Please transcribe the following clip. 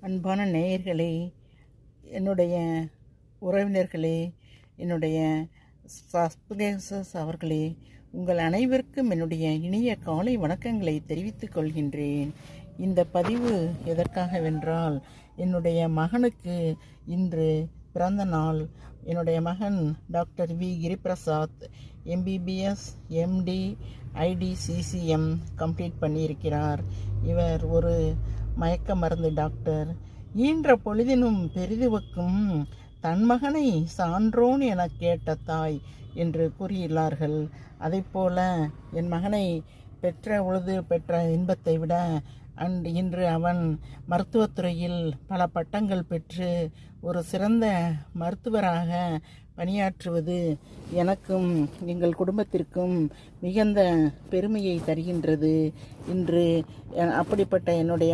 அன்பான நேயர்களே, என்னுடைய உறவினர்களே, என்னுடைய சப்ஸ்கிரைபர்ஸ் அவர்களே, உங்கள் அனைவருக்கும் என்னுடைய இனிய காலை வணக்கங்களை தெரிவித்துக் கொள்கின்றேன். இந்த பதிவு எதற்காகவென்றால், என்னுடைய மகனுக்கு இன்று பிறந்த நாள். என்னுடைய மகன் doctor V Giriprasad MBBS MD IDCCM complete பண்ணியிருக்கிறார். இவர் ஒரு மயக்க மருந்து டாக்டர். ஈன்ற பொழுதினும் பெரிதுவக்கும் தன் மகனை சான்றோன் என கேட்ட தாய் என்று கூறியுள்ளார்கள். அதைப்போல என் மகனை பெற்ற பொழுது பெற்ற இன்பத்தை விட இன்று அவன் மருத்துவத்துறையில் பல பட்டங்கள் பெற்று ஒரு சிறந்த மருத்துவராக பணியாற்றுவது எனக்கும் எங்கள் குடும்பத்திற்கும் மிகுந்த பெருமையை தருகின்றது. இன்று அப்படிப்பட்ட என்னுடைய